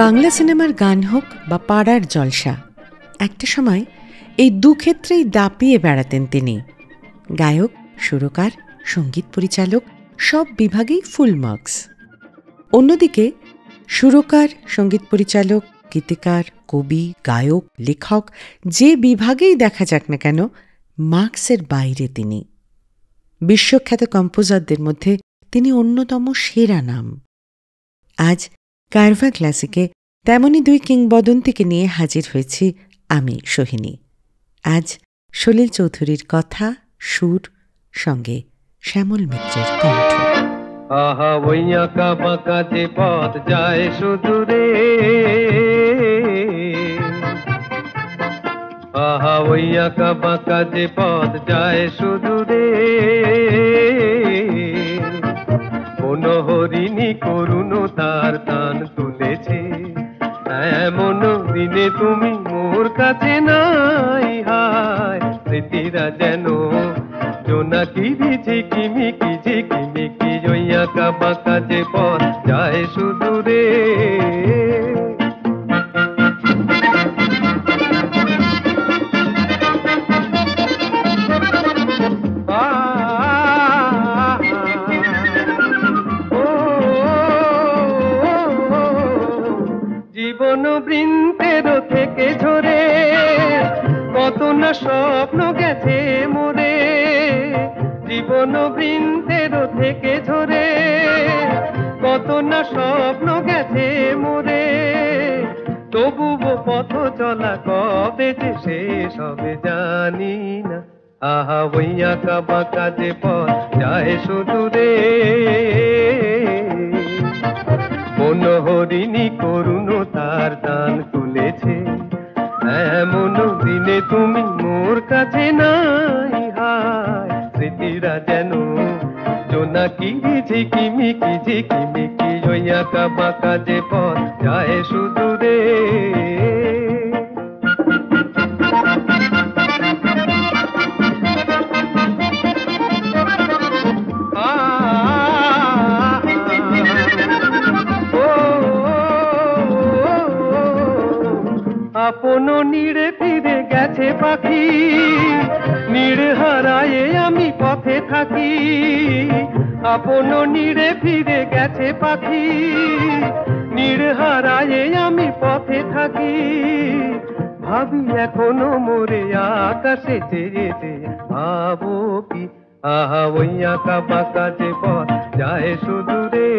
বাংলা সিনেমার গান হোক বা পাড়ার জলসা, একটা সময় এই দুক্ষেত্রেই দাপিয়ে বেড়াতেন তিনি। গায়ক, সুরকার, সঙ্গীত পরিচালক সব বিভাগেই ফুল মার্কস। অন্যদিকে সুরকার, সঙ্গীত পরিচালক, গীতিকার, কবি, গায়ক, লেখক যে বিভাগেই দেখা যাক না কেন, মার্কসের বাইরে তিনি। বিশ্বখ্যাত কম্পোজারদের মধ্যে তিনি অন্যতম সেরা নাম। আজ কারভা ক্লাসিকে তেমনই দুই কিংবদন্তিকে নিয়ে হাজির হয়েছি আমি, সোহিনী। আজ সলিল চৌধুরীর কথা, সুর, সঙ্গে শ্যামল মিত্রের কণ্ঠ। আহা ওই আঁকা বাঁকা যে পথ যায় সুদূরে, আহা ওই আঁকা বাঁকা যে পথ যায় সুদূরে, কোন হরিণী করুণ তার টান তুলেছে, এমন দিনে তুমি মোর কাছে নাই। হায় স্মৃতিরা যেন জোনাকি ঝিকিমিকি ঝিকিমিকি, ওই আঁকা বাঁকা যে পথ যায় সুদূরে। জীবন বৃন্তের থেকে ঝরে কত না স্বপ্ন গেছে মোরে, জীবন বৃন্তের থেকে ঝরে কত না স্বপ্ন গেছে মোরে, তবুও পথ চলা কবে যে শেষ হবে জানি না। আহা ওই আঁকা বাঁকা যে পথ যায় সুদূরে, কোন হরিণী করুণ তার টান তুলেছে, এমন দিনে তুমি মোর কাছে নাই। হায় স্মৃতিরা যেন জোনাকি ঝিকিমিকি ঝিকিমিকি, ওই আঁকা বাঁকা যে পথ যায় সুদূরে। আপন নীড়ে ফিরে গেছে পাখি, নীড় হারায়ে আমি পথে থাকি, আপন নীড়ে ফিরে গেছে পাখি, নীড় হারায়ে আমি পথে থাকি, ভাবি এখনো মোরে আকাশে চেয়ে চেয়ে, ভাবো কি আহা ওই আঁকা বাঁকা যে পথ যায় সুদূরে,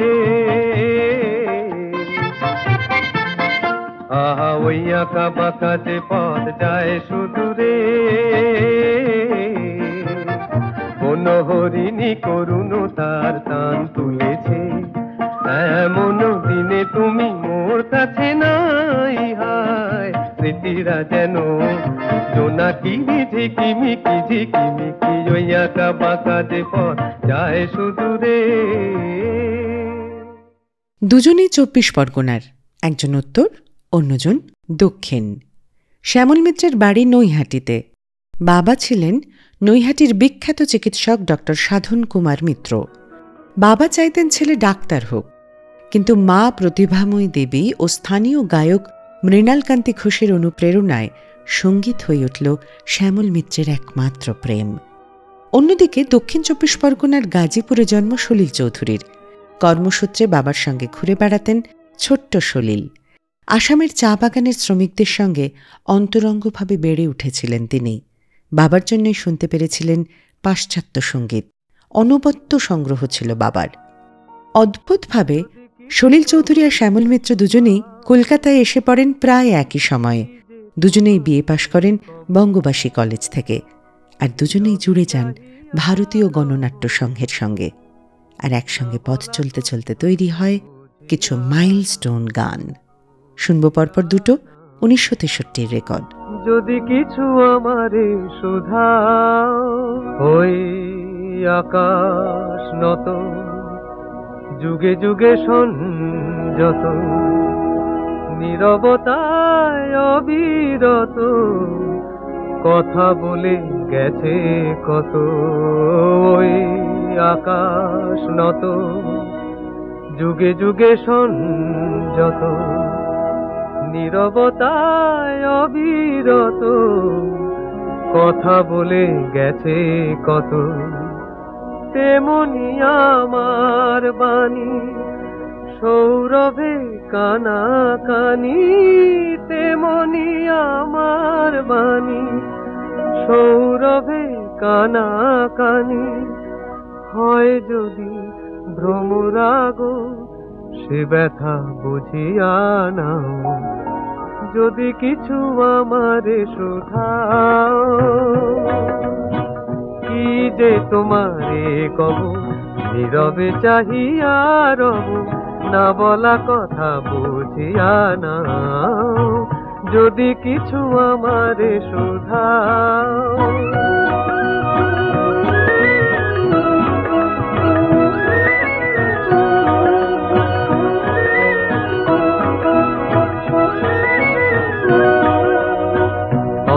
আহা ওই আঁকা বাঁকা যে পথ যায় সুদূরে, কোন হরিণী করুণ তার টান তুলেছে, এমন দিনে তুমি মোর কাছে নাই। হায় স্মৃতিরা যেন জোনাকি ঝিকিমিকি ঝিকিমিকি, ওই আঁকা বাঁকা যে পথ যায় সুদূরে। দুজনেই 24 পরগনার, একজন উত্তর, অন্যজন দক্ষিণ। শ্যামল মিত্রের বাড়ি নৈহাটিতে। বাবা ছিলেন নৈহাটির বিখ্যাত চিকিৎসক ডক্টর সাধন কুমার মিত্র। বাবা চাইতেন ছেলে ডাক্তার হোক, কিন্তু মা প্রতিভাময়ী দেবী ও স্থানীয় গায়ক মৃণালকান্তি ঘোষের অনুপ্রেরণায় সঙ্গীত হয়ে উঠল শ্যামল মিত্রের একমাত্র প্রেম। অন্যদিকে দক্ষিণ 24 পরগনার গাজীপুরে জন্ম সলিল চৌধুরীর। কর্মসূত্রে বাবার সঙ্গে ঘুরে বেড়াতেন ছোট্ট সলিল। আসামের চা বাগানের শ্রমিকদের সঙ্গে অন্তরঙ্গভাবে বেড়ে উঠেছিলেন তিনি। বাবার জন্যই শুনতে পেরেছিলেন পাশ্চাত্য সঙ্গীত। অনবদ্য সংগ্রহ ছিল বাবার। অদ্ভুতভাবে সলিল চৌধুরী আর শ্যামল মিত্র দুজনেই কলকাতায় এসে পড়েন প্রায় একই সময়ে। দুজনেই বিএ পাশ করেন বঙ্গবাসী কলেজ থেকে, আর দুজনেই জুড়ে যান ভারতীয় গণনাট্য সংঘের সঙ্গে। আর একসঙ্গে পথ চলতে চলতে তৈরি হয় কিছু মাইলস্টোন গান। শুনব পরপর দুটো 1963 রেকর্ড। যদি কিছু আমারে শোধাও, ওই আকাশ নত যুগে যুগে সংযত, নীরবতায় অবিরত কথা বলে গেছে কত। ওই আকাশ নত যুগে যুগে সংযত, নীরবতায় অবিরত কথা বলে গেছে কত। তেমনি আমার বাণী সৌরভে কানাকানি, তেমনি আমার বাণী সৌরভে কানাকানি। হয় যদি ভ্রমরাগ সে ব্যথা বুঝিয়া নাও, যদি কিছু আমারে শোধাও। কি যে তোমারে কব, নীরবে চাহিয়া রব, না বলা কথা বুঝিয়া নাও, যদি কিছু আমারে শোধাও।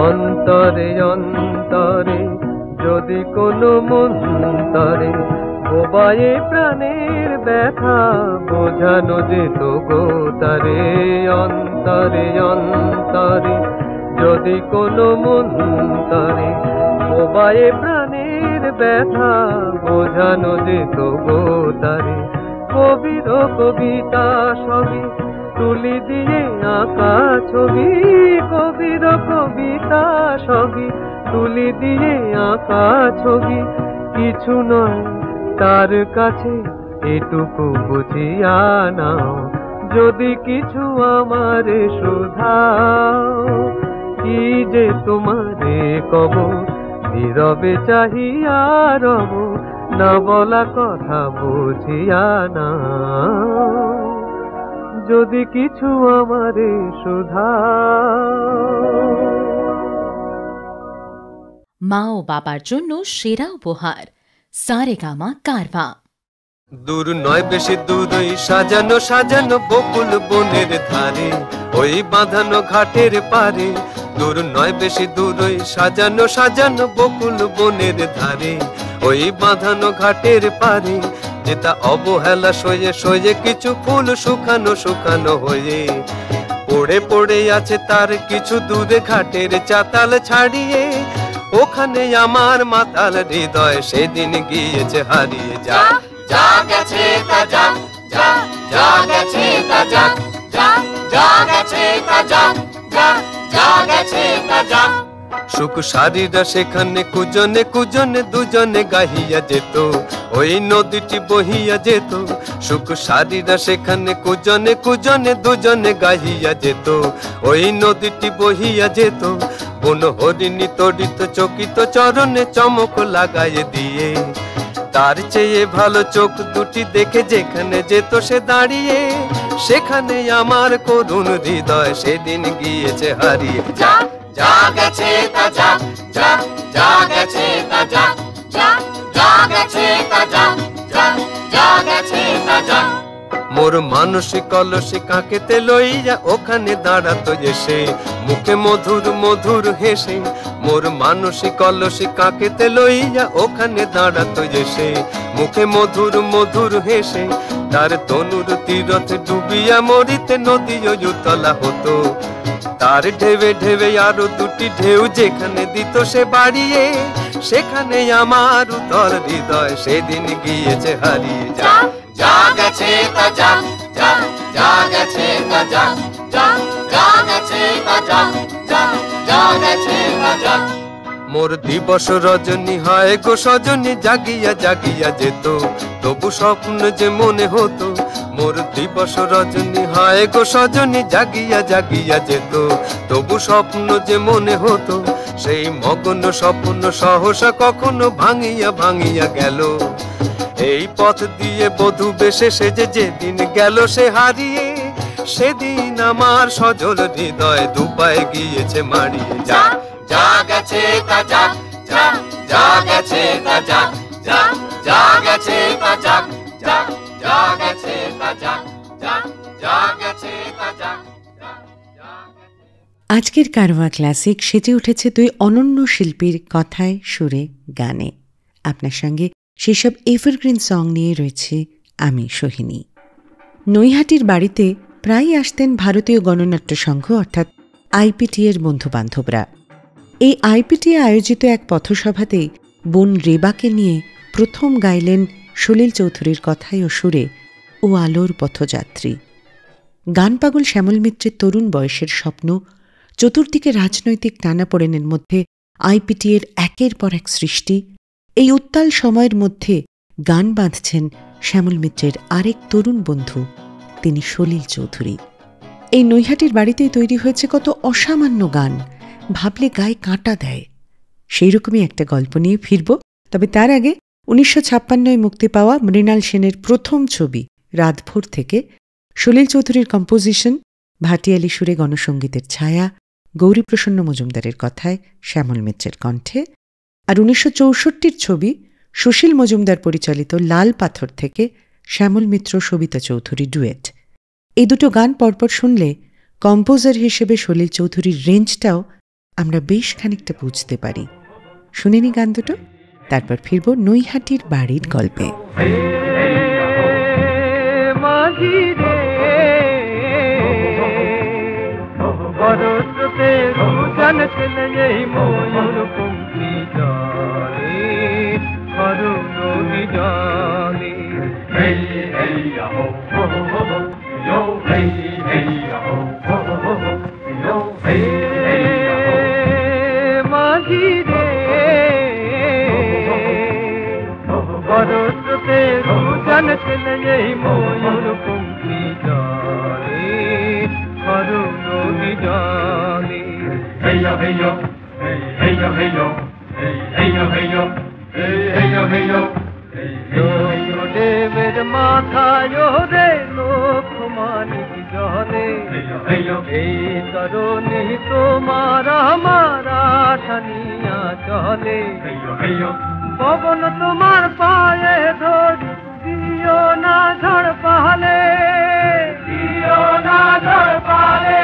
অন্তরে অন্তরে যদি কোনো মন্তরে বোবায়ে প্রাণের ব্যথা বোঝানো যেত গো তারে। অন্তরে অন্তরে যদি কোনো মন্তরে বোবায়ে প্রাণের ব্যথা বোঝানো যেত গো তারে। কবির কবিতা সবই তুলি দিয়ে আঁকা ছবি, কবির কবিতা সবই তুলি দিয়ে আঁকা ছবি। কিছু নয় তার কাছে এটুকু বুঝিয়া নাও, যদি কিছু আমারে শোধাও। কি যে তোমারে কব, নীরবে চাহিয়া রব, না বলা কথা বুঝিয়া নাও, যদি কিছু আমারে শোধাও। মা ও বাবার জন্য সেরা উপহার সারেগামা কারভা। দূর নয় বেশি দূরই সাজানো সাজানো বকুল বনের ধারে, ওই বাঁধানো ঘাটের পারে। দূর নয় বেশি দূরই সাজানো সাজানো বকুল বনের ধারে, ওই বাঁধানো ঘাটের পারে। যেটা অবহেলা সয়ে সয়ে কিছু ফুল শুকানো শুকানো হয়ে পড়ে পড়ে আছে তার কিছু দূরে ঘাটের চাতাল ছাড়িয়ে। ওখানে আমার মাতাল হৃদয় সেদিন গিয়েছে হারিয়ে। যা যা গেছে তা যা, যা যা গেছে তা যা, যা যা গেছে তা যা, যা যা গেছে তা যা। সুখ সারিরা সেখানে কুজনে কুজনে দুজনে গাহিয়া যেত, ওই নদীটি বহিয়া যেত। সুখ সারিরা সেখানে কুজনে কুজনে দুজনে গাহিয়া যেত, ওই নদীটি বহিয়া যেত। বন হরিণী তড়িত চকিত চরণে চমক লাগাইয়ে দিয়ে, তার চেয়ে ভালো চোখ দুটি দেখে যেখানে যেত সে দাঁড়িয়ে। সেখানে আমার করুণ হৃদয় সেদিন গিয়েছে হারিয়ে। যা যা গেছে তা যা, যা যা গেছে তা যা, যা যা গেছে তা যা, যা যা গেছে তা যা। মোর মানসিক কলসি কাকেতে লইয়া ওখানে দাঁড়াতো এসে, মুখে মধুর মধুর হেসে। মোর মানসিক কলসি কাকেতে লইয়া ওখানে দাঁড়াতো এসে, মুখে মধুর মধুর হেসে। তার তনুর তীরথ ডুবিয়া মরিতে নদী উতলা হতো, তার ঢেবে ঢেবে আরো দুটি ঢেউ যেখানে দিত সে বাড়িয়ে। সেখানে আমার উতল হৃদয় সেদিন গিয়েছে হারিয়ে। যা যা গেছে তা যা, যা যা গেছে তা যা, যা যা গেছে তা যা, যা যা গেছে তা যা। মোর দিবস রজনী হয় গো সজনী জাগিয়া জাগিয়া যেত, তবু স্বপ্ন যে মনে হতো। মোর দিবস রজনী হয় গো সজনী জাগিয়া জাগিয়া যেত, তবু স্বপ্ন যে মনে হতো। সেই মগ্ন স্বপ্ন সহসা কখনো ভাঙিয়া ভাঙিয়া গেল। এই পথ দিয়ে বধূ বেশে সেজে যেদিন গেল সে হারিয়ে। সেদিন আমার সজল হৃদয় দুপায়ে গিয়েছে মারিয়ে। যা যা গেছে তা যা, যা যা গেছে তা যা, যা যা গেছে তা যা, যা যা গেছে তা যা, যা যা গেছে তা যা। আজকের কারওয়া ক্লাসিক সেজে উঠেছে দুই অনন্য শিল্পীর কথায় সুরে গানে। আপনার সঙ্গে সেসব এভারগ্রিন সং নিয়ে রয়েছে আমি সোহিনী। নৈহাটির বাড়িতে প্রায়ই আসতেন ভারতীয় গণনাট্য সংঘ অর্থাৎ আইপিটি এর বন্ধুবান্ধবরা। এই আইপিটি আয়োজিত এক পথসভাতেই বোন রেবাকে নিয়ে প্রথম গাইলেন সলিল চৌধুরীর কথায় ও সুরে ও আলোর পথযাত্রী। গান পাগল শ্যামল মিত্রের তরুণ বয়সের স্বপ্ন, চতুর্দিকে রাজনৈতিক টানাপোড়েনের মধ্যে আইপিটি এর একের পর এক সৃষ্টি, এই উত্তাল সময়ের মধ্যে গান বাঁধছেন শ্যামল মিত্রের আরেক তরুণ বন্ধু, তিনি সলিল চৌধুরী। এই নৈহাটির বাড়িতেই তৈরি হয়েছে কত অসামান্য গান, ভাবলে গায়ে কাঁটা দেয়। সেই রকমই একটা গল্প নিয়ে ফিরব, তবে তার আগে 1956 মুক্তি পাওয়া মৃণাল সেনের প্রথম ছবি রাতভোর থেকে সলিল চৌধুরীর কম্পোজিশন, ভাটিয়ালি সুরে গণসঙ্গীতের ছায়া, গৌরীপ্রসন্ন মজুমদারের কথায় শ্যামল মিত্রের কণ্ঠে, আর 1964 ছবি সুশীল মজুমদার পরিচালিত লাল পাথর থেকে শ্যামল মিত্র সবিতা চৌধুরী ডুয়েট। এই দুটো গান পরপর শুনলে কম্পোজার হিসেবে সলিল চৌধুরীর রেঞ্জটাও আমরা বেশ খানিকটা বুঝতে পারি। শুনেনি গান দুটো, তারপর ফিরব নৈহাটির বাড়ির গল্পে। মাথায় রে লোকমানিক জলে, এই তরুণী তোমার আমার আশানিয়া চলে। পবন তোমার পায়ে ধরি, দিও না ঝড় পালে, দিও না ঝড় পালে।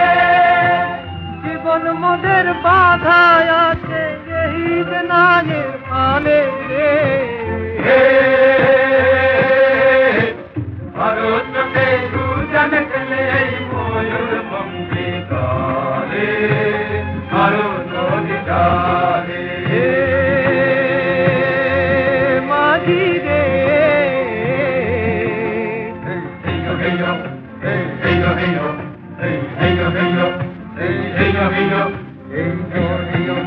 জীবন মোদের বাধায় আছে এই নাগের ফালে রে। ভারতকে দুজন চলে ময়ূর পঙ্খী কালে, আরো নদী ডালে। মাঝি রে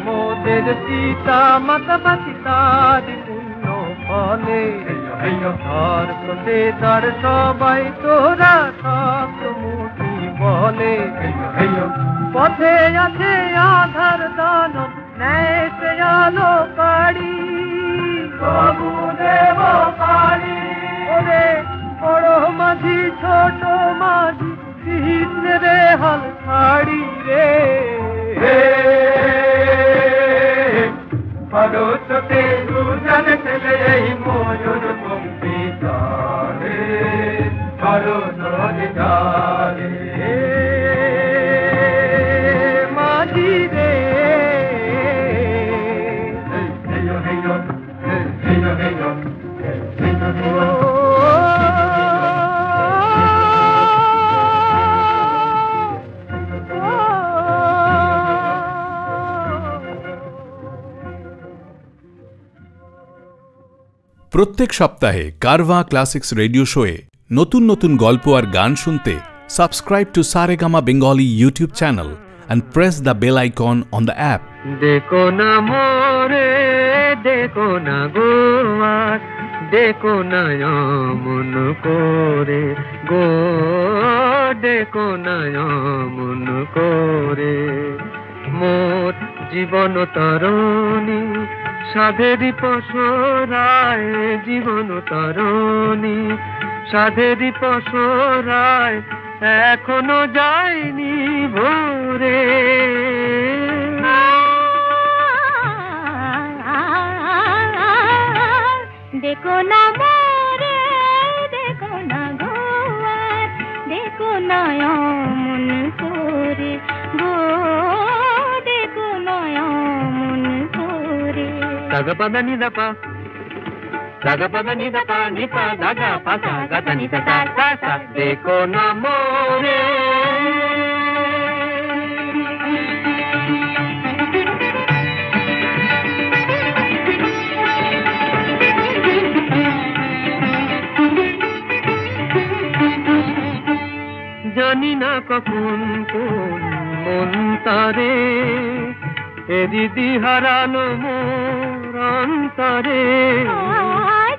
মোদের পিতা মাতা পিতার পুণ্য ফলে, ধর কোটে তার সবাই তোরা সব মুঠি বলে। পথে আছে আধার দানব, ন্যায় সে আলো কাড়ি, বাবু দেব কাড়ি। ওরে বড় মাঝি ছোট মাঝি, কৃষ্ণ রে হাল ছাড়ি রে। ভারতকে দুজন চলে ময়ূর পঙ্খী কালে, আরো নদী ডালে। মাঝি রে প্রত্যেক সপ্তাহে কারভা ক্লাসিক্স রেডিও শোয়ে নতুন নতুন গল্প আর গান শুনতে subscribe to Saregama Bengali YouTube channel and press the bell icon on the app. দেখো না মোরে, দেখো না গোয়ার, দেখো না মন করে গো, দেখো না মন করে। মোর জীবন তরণী সাধেরি পসরায়, জীবন তরণী সাধেরি পসরায়, এখনো যায়নি ভোরে। দেখো না মোরে, দেখো না গোয়ার, দেখো না মন করে গো, দেখো না মন করে। তাগা পাদা নিদা পা, দাগা পাদা নিদা পা নিপা দাগা পাসা গাতা নিদা সা সা সা দেখো না মোরে জানি না কখন কোন মন তারে এদিদি হারালো মোর অন্তরে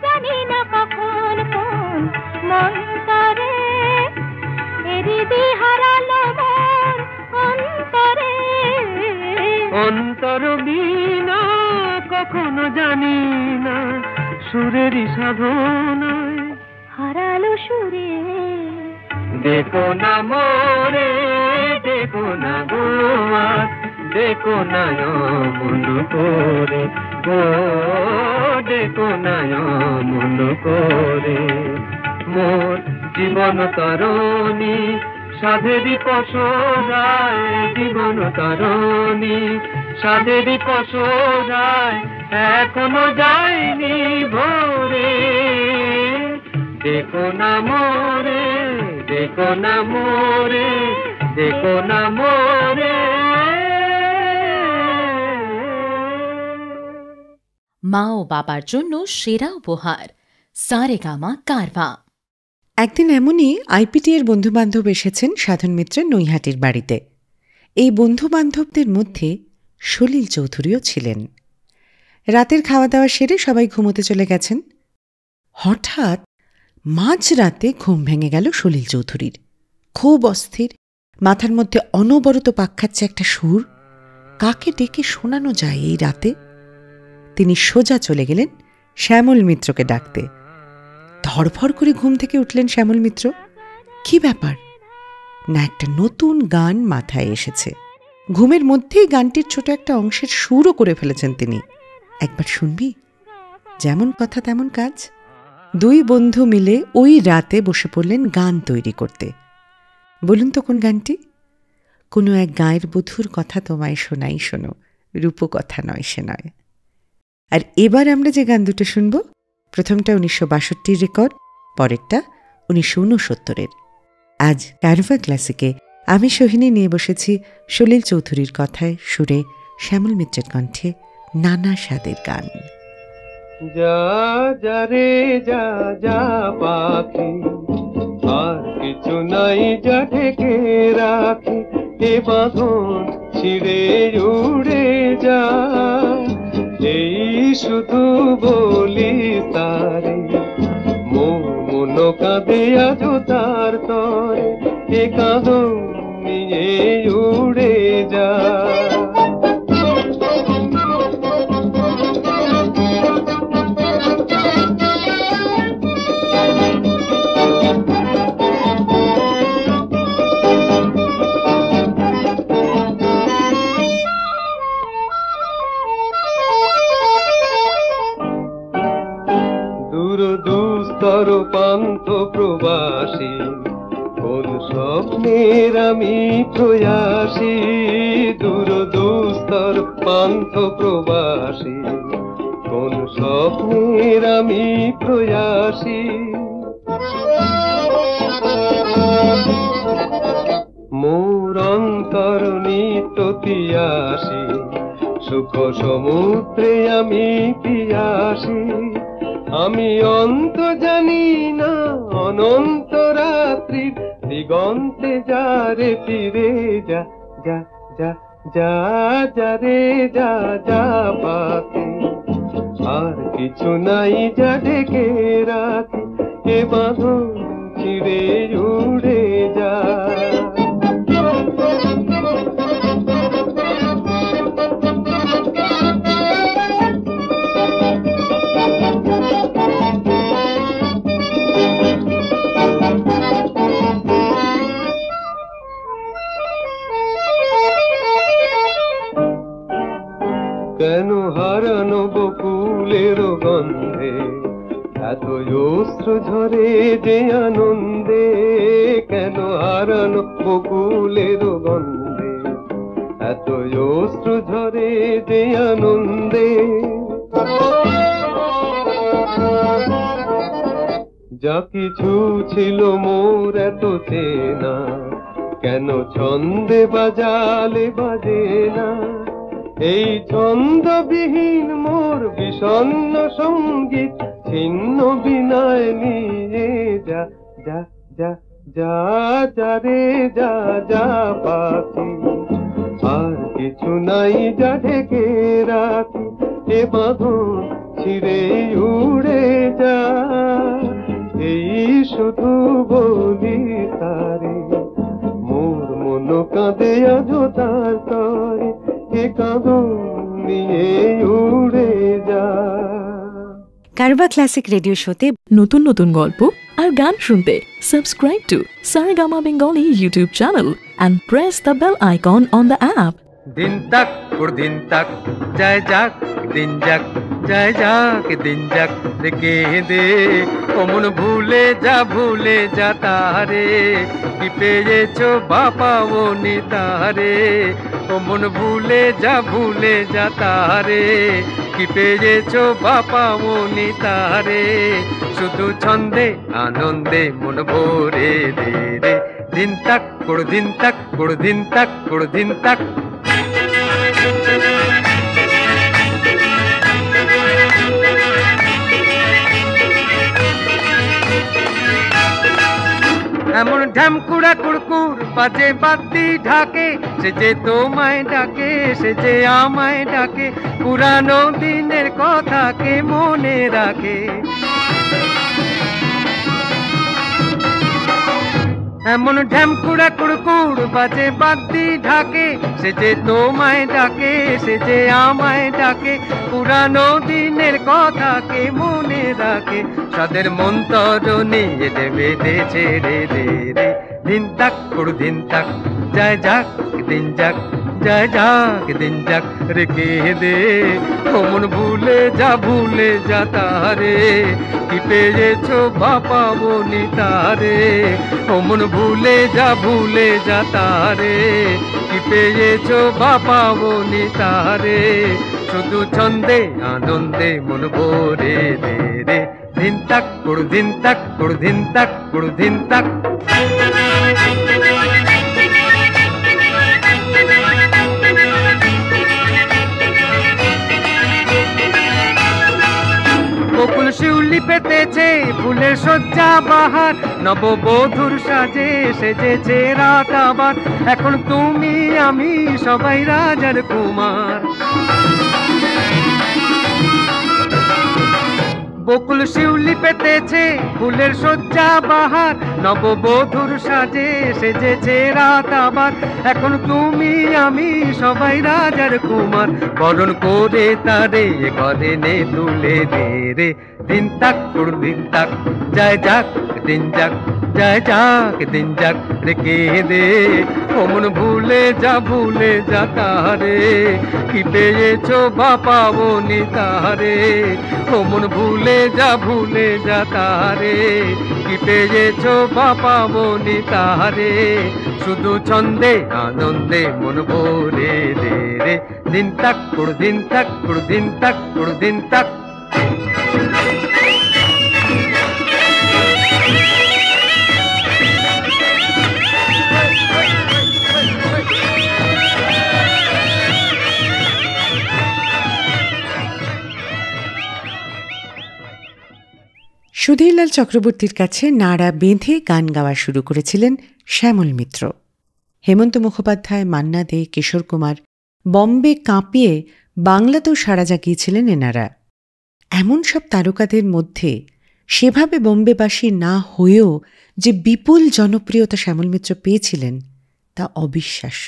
জানি না কখন কোন মন তারে এদিদি হারালো মোর অন্তরে অন্তর বিনা কখনো জানি না সুরেরই সাধনায় হারালো সুরে দেখো না মোরে দেখো না গোয়া দেখো না মন করে গো দেখো না মন করে মোর জীবন তরণী সাধেরই পশরায় জীবন তরণী সাধেরই পশরায় এখনো যায়নি ভোরে দেখো না মোরে দেখো না মোরে দেখো না মোরে মা ও বাবার জন্য সেরা উপহার সারেগামা কারভা। একদিন এমনই আইপিটি এর বন্ধুবান্ধব এসেছেন সাধন মিত্রের নৈহাটির বাড়িতে। এই বন্ধুবান্ধবদের মধ্যে সলিল চৌধুরীও ছিলেন। রাতের খাওয়া দাওয়া সেরে সবাই ঘুমোতে চলে গেছেন। হঠাৎ মাঝরাতে ঘুম ভেঙে গেল সলিল চৌধুরীর। খুব অস্থির, মাথার মধ্যে অনবরত পাক খাচ্ছে একটা সুর। কাকে ডেকে শোনানো যায় এই রাতে? তিনি সোজা চলে গেলেন শ্যামল মিত্রকে ডাকতে। ধড়ফড় করে ঘুম থেকে উঠলেন শ্যামল মিত্র। কি ব্যাপার? না একটা নতুন গান মাথায় এসেছে। ঘুমের মধ্যেই গানটির ছোট একটা অংশের সুরও করে ফেলেছেন তিনি। একবার শুনবি? যেমন কথা তেমন কাজ। দুই বন্ধু মিলে ওই রাতে বসে পড়লেন গান তৈরি করতে। বলুন তো কোন গানটি? কোনো এক গায়ের বধূর কথা তোমায় শোনাই শোনো, রূপকথা নয় সে নয়। আর এবার আমরা যে গান দুটো শুনব, প্রথমটা 1962 রেকর্ড, পরেরটা 1969। আজ কারভা ক্লাসিকে আমি সোহিনী নিয়ে বসেছি সলিল চৌধুরীর কথায় সুরে শ্যামল মিত্রের কণ্ঠে নানা স্বাদের গান। যা যা রে যা যা পাখি, আর কিছু নাই যা ঢেকে রাখি, এ বাঁধন ছিঁড়ে উড়ে যা, এই শুধু বলি তারে, মন কাঁদে আজ তার তরে, এ কাঁদন নিয়ে উড়ে যা। দুস্তর পান্থ প্রবাসী, কোন স্বপ্নের আমি প্রয়াসী, দুস্তর পান্থ প্রবাসী, কোন স্বপ্নের আমি প্রয়াসী। মোর অন্তর নিত্য তিয়াসী, সুখ সমুদ্রে আমি পিয়াসী, আমি অন্ত জানি না অনন্ত রাত্রির দিগন্তে যা রে ফিরে যা, যা যা যা যা রে যা যা পাখি, আর কিছু নাই যা ঢেকে রাখি, এ বাঁধন ছিঁড়ে উড়ে যা। কেন হারানো বকুলের গন্ধে এত অশ্রু ঝরে যে আনন্দে, কেন হারানো বকুলের গন্ধে এত অশ্রু ঝরে যে আনন্দে। যা কিছু ছিল মোর এত চেনা, কেন ছন্দে বাজালে বাজে না? এই ছন্দবিহীন মোর বিষণ্ণ সঙ্গীত ছিন্ন বিনয় নিয়ে যা যা যা যা যা রে যা যা পাখি, আর কিছু নাই যা ঢেকে রাখি, এ বাঁধন ছিঁড়ে উড়ে যা। এই শুধু বলি তারে, মোর মন কাঁদে আজ তার তরে, এ কাঁদন নিয়ে উড়ে যা। কারবা ক্লাসিক রেডিও শোতে নতুন নতুন গল্প আর গান শুনতে subscribe to Saregama Bengali YouTube channel and press the bell icon on the app. दिन तक और दिन तक जय जाक दिन जग, जय जाक दिन जग রেখে দে। অমন ভুলে যা তারে, কি পেয়েছো বাবা ও নিতারে। অমন ভুলে যা তারে, কি পেয়েছো বাবা ও নিতারে। শুধু ছন্দে আনন্দে মন ভরে দে রে। दिन तक कुड़ दिन तक कुड़ दिन तक कुड़ दिन तक। এমন ঢ্যামকুড়া কুড়কুড় বাজে বাতি ঢাকে, সে যে তোমায় ডাকে, সে যে আমায় ডাকে, পুরানো দিনের কথাকে মনে রাখে। এমন ঢ্যামকুড়া কুড়কুড় বাজে বাতি ঢাকে, সে যে তোমায় ডাকে, সে যে আমায় ডাকে, পুরানো দিনের কথাকে মনে রাখে। সাদের মন্তর নিয়ে দেবে ছেড়ে দে রে। দিন তাক কুড় দিন তাক জয় যাক দিন যাক, জয় যাক দিন যাক রেখে দে। অমন ভুলে যা তারে, কি পেয়েছো বাবা ও নিতারে। অমন ভুলে যা তারে, কি পেয়েছো বাবা ও নিতারে। শুধু ছন্দে আনন্দে মন ভরে দে রে। দিন তাক কুড় দিন তাক কুড় দিন তাক কুড় দিন তাক। বকুল শিউলি পেতেছে ফুলের শয্যা বাহার, নববধূর সাজে সেজেছে রাত আবার। এখন তুমি আমি সবাই রাজার কুমার। বকুল শিউলি পেতেছে ফুলের শয্যা বাহার, নববধূর সাজে সেজেছে রাত আবার। এখন তুমি আমি সবাই রাজার কুমার। বরণ করে তারে ঘরে নে তুলে দে রে। দিন তাক কুড় দিন তাক জয় যাক দিন যাক, জয় যাক দিন যাক রেখে দে। অমন ভুলে যা তারে, কি পেয়েছো বাবা ও নিতারে। অমন ভুলে যা তারে, কি পেয়েছো বাবা ও নিতারে। শুধু ছন্দে আনন্দে মন ভরে দে রে। দিন তাক কুড় দিন তাক কুড় দিন তাক কুড় দিন তাক। সুধীরলাল চক্রবর্তীর কাছে নাড়া বেঁধে গান গাওয়া শুরু করেছিলেন শ্যামল মিত্র। হেমন্ত মুখোপাধ্যায়, মান্না দে, কিশোর কুমার বম্বে কাঁপিয়ে বাংলাতেও সাড়া জাগিয়েছিলেন এনারা। এমন সব তারকাদের মধ্যে সেভাবে বোম্বেবাসী না হয়েও যে বিপুল জনপ্রিয়তা শ্যামল মিত্র পেয়েছিলেন তা অবিশ্বাস্য।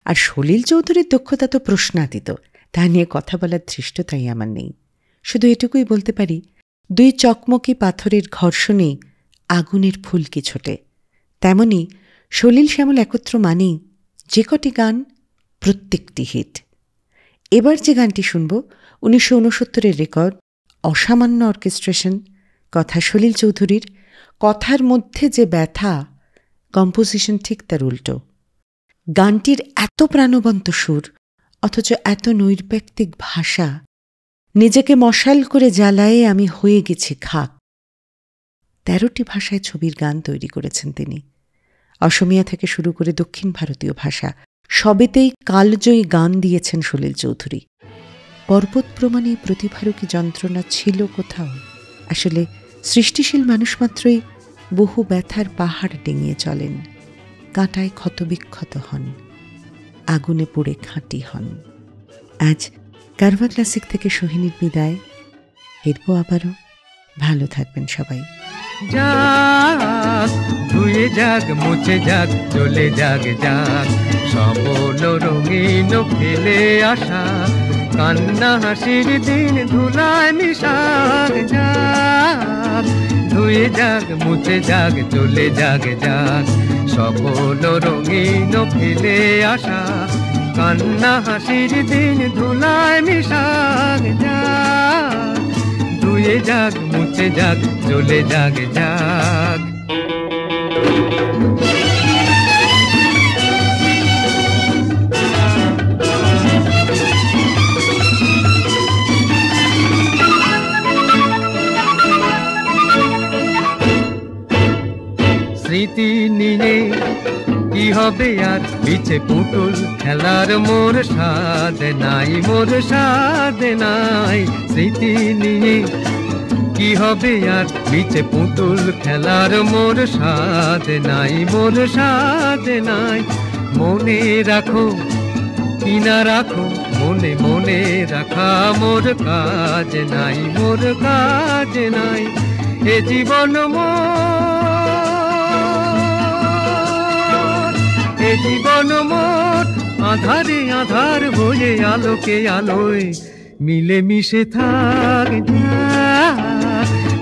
আর সলিল চৌধুরীর দক্ষতা তো প্রশ্নাতীত, তা নিয়ে কথা বলার ধৃষ্টতাই আমার নেই। শুধু এটুকুই বলতে পারি, দুই চকমকি পাথরের ঘর্ষণেই আগুনের ফুলকি ছোটে। তেমনি সলিল শ্যামল একত্র মানেই যে কটি গান প্রত্যেকটি হিট। এবার যে গানটি শুনব 1969-এর রেকর্ড, অসামান্য অর্কেস্ট্রেশন, কথা সলিল চৌধুরীর। কথার মধ্যে যে ব্যথা, কম্পোজিশন ঠিক তার উল্টো। গানটির এত প্রাণবন্ত সুর অথচ এত নৈর্ব্যক্তিক ভাষা, নিজেকে মশাল করে জ্বালায়ে আমি হয়ে গেছি খাক। 13টি ভাষায় ছবির গান তৈরি করেছেন তিনি। অসমিয়া থেকে শুরু করে দক্ষিণ ভারতীয় ভাষা সবেতেই কালজয়ী গান দিয়েছেন সলিল চৌধুরী। পর্বত প্রমাণে প্রতিভার কি যন্ত্রণা ছিল কোথাও? আসলে সৃষ্টিশীল মানুষ মাত্রই বহু ব্যথার পাহাড় ডিঙিয়ে চলেন, কাঁটায় ক্ষতবিক্ষত হন, আগুনে পুড়ে খাঁটি হন। আজ কারওয়া ক্লাসিক থেকে সোহিনীর বিদায়। ফিরব আবারও। ভালো থাকবেন সবাই। যাক ধুয়ে যাক মুছে যাক চলে যাক যাক সবল রঙিন ফেলে আসা কান্না হাসির দিন ধুলায় মিশাক। যাক ধুয়ে যাক মুছে যাক চলে যাক যাক সবল রঙিন ফেলে আসা কান্না হাসির দিন ধুলায় মিশাক। যাক ধুয়ে যাক মুছে যাক চলে যাক যাক। স্মৃতি নিয়ে কি হবে আর পিছে পুতুল খেলার মোর স্বাদ নাই, মোর স্বাদ নাই। স্মৃতি নিয়ে কি হবে আর পিছে পুতুল খেলার মোর স্বাদ নাই, মোর স্বাদ নাই। মনে রাখো কি না রাখো মনে মনে রাখা মোর কাজ নাই, মোর কাজ নাই। এ জীবন এ জীবন মোর আধারে আধার হয়ে আলোকে আলোয় মিলে মিশে থাক।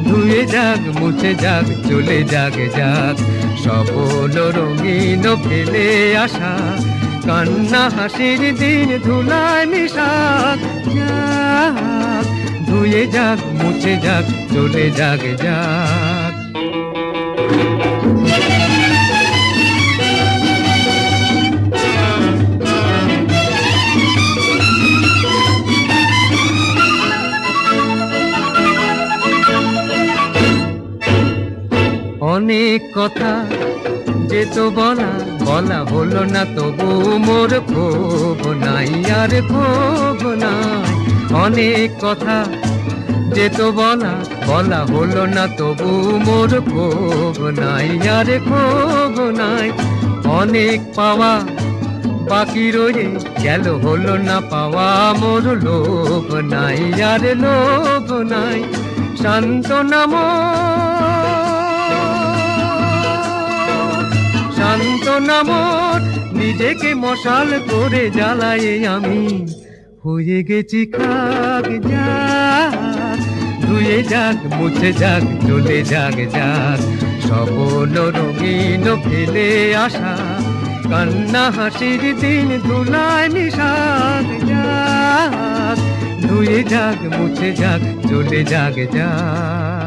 ধুয়ে যাক মুছে যাক চলে যাক যাক সবল রঙিন ফেলে আসা কান্না হাসির দিন ধুলায় মিশাক। যাক ধুয়ে যাক মুছে যাক চলে যাক যাক। অনেক কথা যেত বলা বলা হলো না তবু মোর ক্ষোভ নাই আর ক্ষোভ নাই। অনেক কথা যেত বলা বলা হলো না তবু মোর ক্ষোভ নাই আর ক্ষোভ নাই। অনেক পাওয়া বাকি রয়ে গেল হলো না পাওয়া মোর লোভ নাই আর লোভ নাই। সান্ত্বনা সান্ত্বনা মোর নিজেকে মশাল করে জ্বালাই আমি হয়ে গেছি খাক। যাক ধুয়ে যাক মুছে যাক চলে যাক যাক সবল রঙিন ফেলে আসা কান্না হাসির দিন ধুলায় মিশাক। যাক ধুয়ে যাক মুছে যাক চলে যাক যাক।